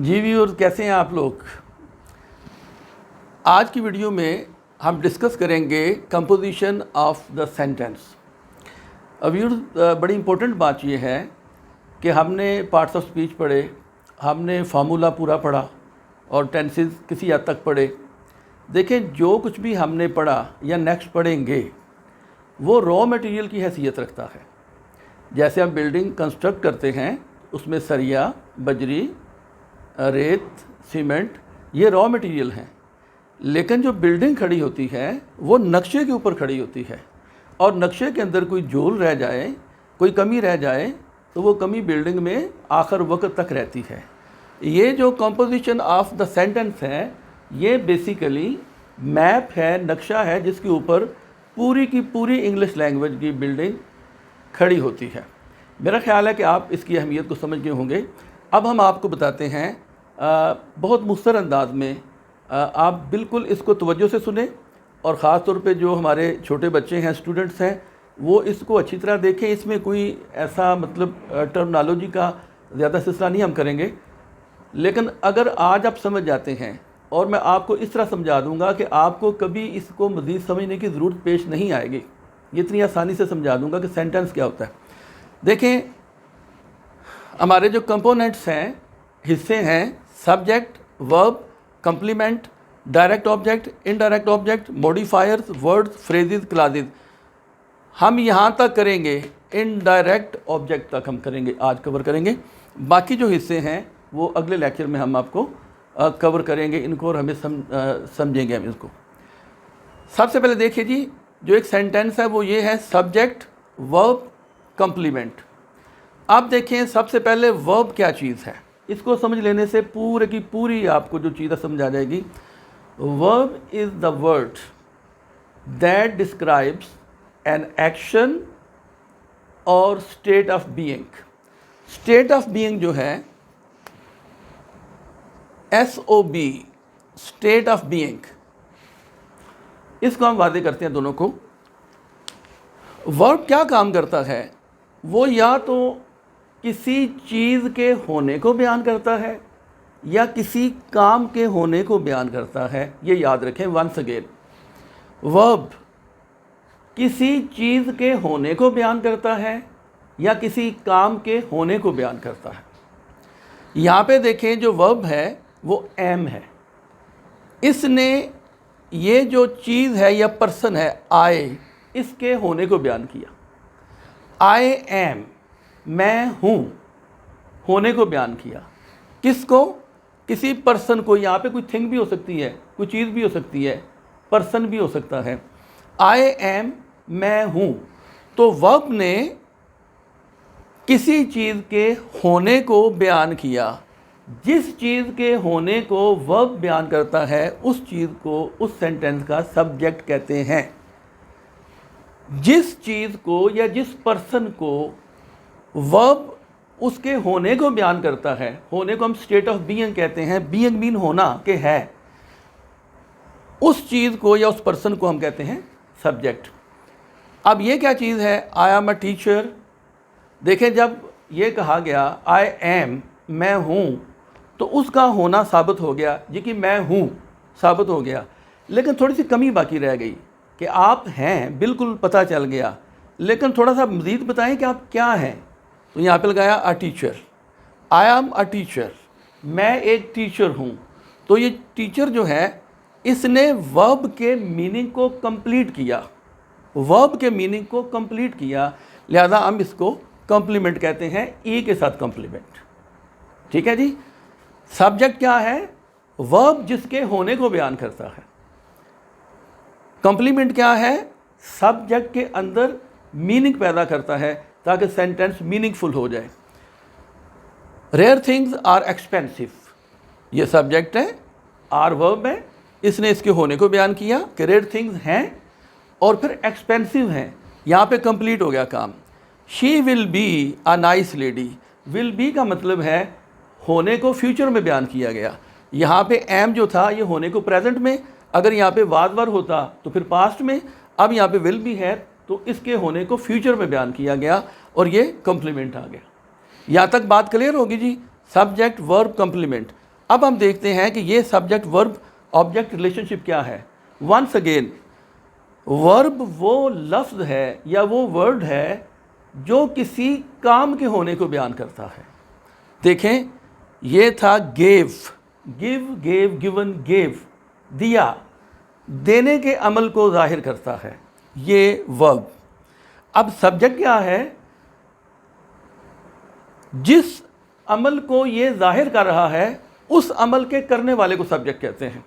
जी viewers, कैसे हैं आप लोग। आज की वीडियो में हम डिस्कस करेंगे composition of the sentence. Viewers, बड़ी इम्पोर्टेंट बात यह है कि हमने पार्ट्स ऑफ स्पीच पढ़े, हमने फार्मूला पूरा पढ़ा और टेंसेस किसी हद तक पढ़े। देखें, जो कुछ भी हमने पढ़ा या नेक्स्ट पढ़ेंगे वो रॉ मटेरियल की हैसियत रखता है। जैसे हम बिल्डिंग कंस्ट्रक्ट करते हैं, उसमें सरिया, बजरी, रेत, सीमेंट ये रॉ मटेरियल हैं, लेकिन जो बिल्डिंग खड़ी होती है वो नक्शे के ऊपर खड़ी होती है और नक्शे के अंदर कोई झोल रह जाए, कोई कमी रह जाए तो वो कमी बिल्डिंग में आखिर वक्त तक रहती है। ये जो कंपोजिशन ऑफ द सेंटेंस है ये बेसिकली मैप है, नक्शा है जिसके ऊपर पूरी की पूरी इंग्लिश लैंग्वेज की बिल्डिंग खड़ी होती है। मेरा ख्याल है कि आप इसकी अहमियत को समझ गए होंगे। अब हम आपको बताते हैं बहुत मुख्तसर अंदाज में, आप बिल्कुल इसको तवज्जो से सुने और ख़ास तौर पे जो हमारे छोटे बच्चे हैं, स्टूडेंट्स हैं, वो इसको अच्छी तरह देखें। इसमें कोई ऐसा टर्मिनोलॉजी का ज़्यादा सिलसिला नहीं हम करेंगे, लेकिन अगर आज आप समझ जाते हैं और मैं आपको इस तरह समझा दूंगा कि आपको कभी इसको मज़ीद समझने की ज़रूरत पेश नहीं आएगी। इतनी आसानी से समझा दूंगा कि सेंटेंस क्या होता है। देखें, हमारे जो कंपोनेंट्स हैं, हिस्से हैं, subject, verb, complement, direct object, indirect object, modifiers, words, phrases, classes. हम यहाँ तक करेंगे, इनडायरेक्ट ऑब्जेक्ट तक हम करेंगे, आज कवर करेंगे। बाकी जो हिस्से हैं वो अगले लेक्चर में हम आपको कवर करेंगे इनको और हमें समझेंगे हम इसको। सबसे पहले देखिए जी, जो एक सेंटेंस है वो ये है सब्जेक्ट, वर्ब, कंप्लीमेंट। अब देखें, सबसे पहले वर्ब क्या चीज़ है, इसको समझ लेने से पूरे की पूरी आपको जो चीज़ समझ आ जाएगी। Verb is the word that describes an action और state of being. State of being जो है SOB, स्टेट ऑफ बीइंग, इसको हम वादे करते हैं दोनों को। वर्ब क्या काम करता है, वो या तो किसी चीज़ के होने को बयान करता है या किसी काम के होने को बयान करता है। ये याद रखें वंस अगेन, वर्ब किसी चीज़ के होने को बयान करता है या किसी काम के होने को बयान करता है। यहाँ पे देखें, जो वर्ब है वो एम है। इसने ये जो चीज़ है या पर्सन है आई, इसके होने को बयान किया। आई एम, मैं हूँ, होने को बयान किया। किसको? किसी पर्सन को। यहाँ पे कोई थिंग भी हो सकती है, कोई चीज़ भी हो सकती है, पर्सन भी हो सकता है। आई एम, मैं हूँ। तो वर्ब ने किसी चीज़ के होने को बयान किया। जिस चीज़ के होने को वर्ब बयान करता है उस चीज़ को, उस सेंटेंस का सब्जेक्ट कहते हैं। जिस चीज़ को या जिस पर्सन को वर्ब उसके होने को बयान करता है, होने को हम स्टेट ऑफ बीइंग कहते हैं, बीइंग मीन होना के है, उस चीज़ को या उस पर्सन को हम कहते हैं सब्जेक्ट। अब ये क्या चीज़ है? I am a teacher. देखें, जब ये कहा गया आई एम, मैं हूँ, तो उसका होना साबित हो गया जी कि मैं हूँ साबित हो गया, लेकिन थोड़ी सी कमी बाकी रह गई कि आप हैं, बिल्कुल पता चल गया, लेकिन थोड़ा सा मज़ीद बताएं कि आप क्या हैं। तो यहाँ पे लगाया a teacher, I am a teacher, मैं एक टीचर हूँ। तो ये टीचर जो है इसने वर्ब के मीनिंग को कंप्लीट किया, वर्ब के मीनिंग को कंप्लीट किया, लिहाजा हम इसको कंप्लीमेंट कहते हैं, ई के साथ कंप्लीमेंट। ठीक है जी। सब्जेक्ट क्या है? वर्ब जिसके होने को बयान करता है। कंप्लीमेंट क्या है? सब्जेक्ट के अंदर मीनिंग पैदा करता है ताकि सेंटेंस मीनिंगफुल हो जाए। रेयर थिंग्स आर एक्सपेंसिव, ये सब्जेक्ट है, आर वर्ब है, इसने इसके होने को बयान किया कि रेयर थिंग्स हैं और फिर एक्सपेंसिव हैं। यहाँ पे कंप्लीट हो गया काम। She will be a nice lady, will be का मतलब है होने को फ्यूचर में बयान किया गया। यहाँ पे एम जो था ये होने को प्रेजेंट में, अगर यहाँ पे वाज वर होता तो फिर पास्ट में, अब यहाँ पे विल भी है तो इसके होने को फ्यूचर में बयान किया गया और ये कंप्लीमेंट आ गया। यहाँ तक बात क्लियर होगी जी। Subject, verb, complement. अब हम देखते हैं कि ये सब्जेक्ट वर्ब ऑब्जेक्ट रिलेशनशिप क्या है। वंस अगेन, वर्ब वो लफ्ज़ है या वो वर्ड है जो किसी काम के होने को बयान करता है। देखें, ये था gave, give, gave, given, gave, दिया, देने के अमल को जाहिर करता है ये वर्ब। अब सब्जेक्ट क्या है? जिस अमल को ये जाहिर कर रहा है उस अमल के करने वाले को सब्जेक्ट कहते हैं।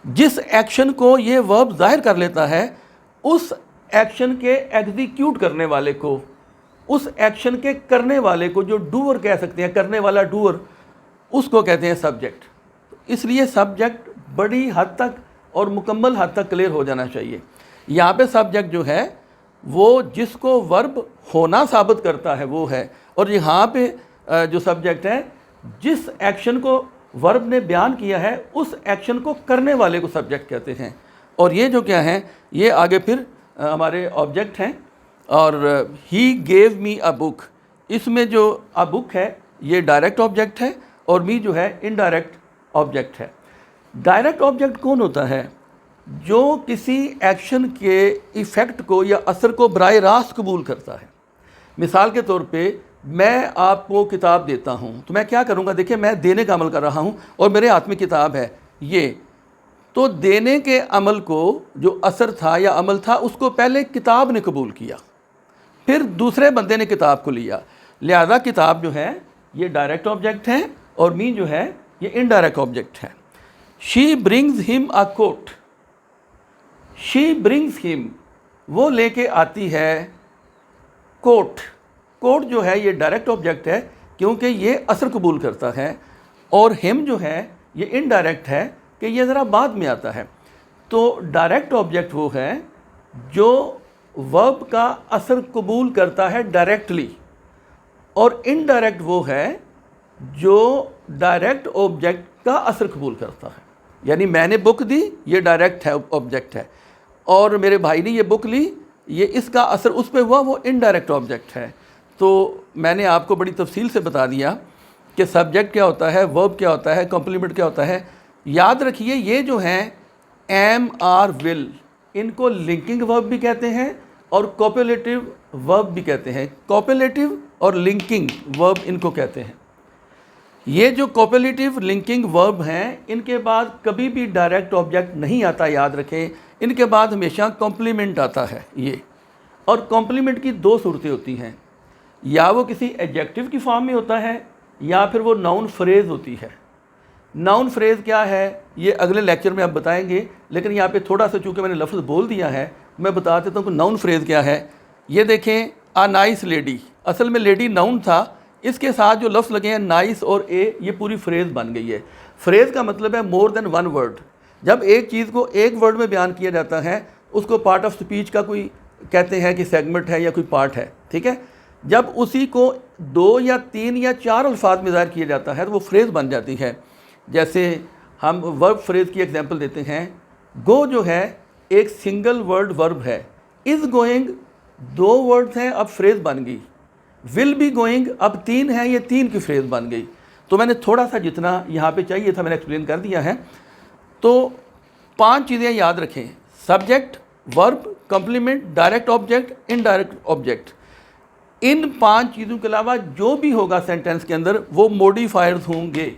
जिस एक्शन को ये वर्ब जाहिर कर लेता है उस एक्शन के एग्जीक्यूट करने वाले को, उस एक्शन के करने वाले को, जो डूअर कह सकते हैं, करने वाला डूअर, उसको कहते हैं सब्जेक्ट। इसलिए सब्जेक्ट बड़ी हद तक और मुकम्मल हद तक क्लियर हो जाना चाहिए। यहाँ पे सब्जेक्ट जो है वो जिसको वर्ब होना साबित करता है वो है, और यहाँ पे जो सब्जेक्ट है जिस एक्शन को वर्ब ने बयान किया है उस एक्शन को करने वाले को सब्जेक्ट कहते हैं। और ये जो क्या है, ये आगे फिर हमारे ऑब्जेक्ट हैं। और he gave me a book, इसमें जो अ बुक है ये डायरेक्ट ऑब्जेक्ट है और मी जो है इनडायरेक्ट ऑब्जेक्ट है। डायरेक्ट ऑब्जेक्ट कौन होता है? जो किसी एक्शन के इफ़ेक्ट को या असर को बराह रास्त कबूल करता है। मिसाल के तौर पे मैं आपको किताब देता हूँ तो मैं क्या करूँगा? देखिए, मैं देने का अमल कर रहा हूँ और मेरे हाथ में किताब है ये, तो देने के अमल को जो असर था या अमल था उसको पहले किताब ने कबूल किया, फिर दूसरे बंदे ने किताब को लिया। लिहाजा किताब जो है ये डायरेक्ट ऑब्जेक्ट है और मी जो है ये इनडायरेक्ट ऑब्जेक्ट है। She brings him a coat, she brings him, वो लेके आती है कोट। कोट जो है ये डायरेक्ट ऑब्जेक्ट है क्योंकि ये असर कबूल करता है, और हिम जो है ये इनडायरेक्ट है कि ये ज़रा बाद में आता है। तो डायरेक्ट ऑब्जेक्ट वो है जो वर्ब का असर कबूल करता है डायरेक्टली, और इनडायरेक्ट वो है जो डायरेक्ट ऑब्जेक्ट का असर कबूल करता है। यानी मैंने बुक दी, ये डायरेक्ट है, ऑब्जेक्ट है, और मेरे भाई ने ये बुक ली, ये इसका असर उस पर हुआ, वो इनडायरेक्ट ऑब्जेक्ट है। तो मैंने आपको बड़ी तफसील से बता दिया कि सब्जेक्ट क्या होता है, वर्ब क्या होता है, कॉम्प्लीमेंट क्या होता है। याद रखिए, ये जो हैं एम, आर, विल, इनको लिंकिंग वर्ब भी कहते हैं और कॉपुलेटिव वर्ब भी कहते हैं। कॉपुलेटिव और लिंकिंग वर्ब इनको कहते हैं। ये जो कॉपुलेटिव लिंकिंग वर्ब हैं इनके बाद कभी भी डायरेक्ट ऑब्जेक्ट नहीं आता, याद रखें। इनके बाद हमेशा कॉम्प्लीमेंट आता है ये। और कॉम्प्लीमेंट की दो सूरतें होती हैं, या वो किसी एडजेक्टिव की फॉर्म में होता है या फिर वो नाउन फ्रेज़ होती है। नाउन फ्रेज़ क्या है ये अगले लेक्चर में आप बताएंगे, लेकिन यहाँ पे थोड़ा सा चूँकि मैंने लफ्ज़ बोल दिया है मैं बता देता हूँ कि नाउन फ्रेज़ क्या है। ये देखें, आ नाइस लेडी, असल में लेडी नाउन था, इसके साथ जो लफ्ज़ लगे हैं नाइस और ए, ये पूरी फ्रेज़ बन गई है। फ्रेज़ का मतलब है मोर देन वन वर्ड। जब एक चीज़ को एक वर्ड में बयान किया जाता है उसको पार्ट ऑफ स्पीच का कोई कहते हैं कि सेगमेंट है या कोई पार्ट है, ठीक है। जब उसी को दो या तीन या चार अल्फाज में ज़ाहिर किया जाता है तो वो फ्रेज़ बन जाती है। जैसे हम वर्ब फ्रेज़ की एग्जांपल देते हैं, गो जो है एक सिंगल वर्ड वर्ब है, इज़ गोइंग दो वर्ड्स हैं, अब फ्रेज़ बन गई। विल बी गोइंग अब तीन है, ये तीन की फ्रेज़ बन गई। तो मैंने थोड़ा सा जितना यहाँ पे चाहिए था मैंने एक्सप्लेन कर दिया है। तो पांच चीज़ें याद रखें, subject, verb, complement, direct object, indirect object. इन पांच चीज़ों के अलावा जो भी होगा सेंटेंस के अंदर वो मॉडिफायर्स होंगे।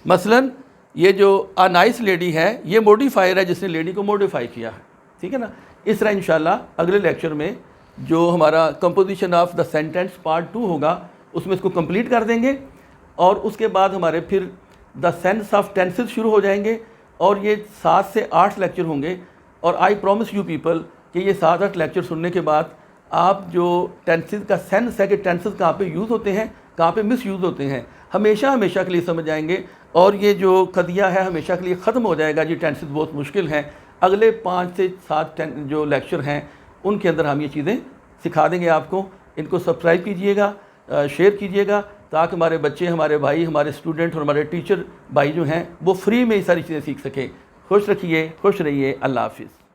मसलन ये जो अ नाइस लेडी है ये मॉडिफायर है जिसने लेडी को मॉडिफाई किया है, ठीक है ना। इस तरह इंशाल्लाह अगले लेक्चर में जो हमारा composition of the sentence part 2 होगा उसमें इसको कंप्लीट कर देंगे, और उसके बाद हमारे फिर द सेंस ऑफ टेंसेस शुरू हो जाएंगे, और ये 7 से 8 लेक्चर होंगे। और आई प्रॉमिस यू पीपल कि ये 7-8 लेक्चर सुनने के बाद आप जो टेंसेस का सेंस है कि टेंसेस कहाँ पे यूज़ होते हैं, कहाँ पे मिस यूज़ होते हैं, हमेशा के लिए समझ आएंगे। और ये जो कदिया है हमेशा के लिए ख़त्म हो जाएगा जी, टेंसेस बहुत मुश्किल हैं। अगले 5 से 7 जो लेक्चर हैं उनके अंदर हम ये चीज़ें सिखा देंगे आपको। इनको सब्सक्राइब कीजिएगा, शेयर कीजिएगा, ताकि हमारे बच्चे, हमारे भाई, हमारे स्टूडेंट और हमारे टीचर भाई जो हैं वो फ्री में ये सारी चीज़ें सीख सकें। खुश रखिए, खुश रहिए, अल्लाह हाफिज़।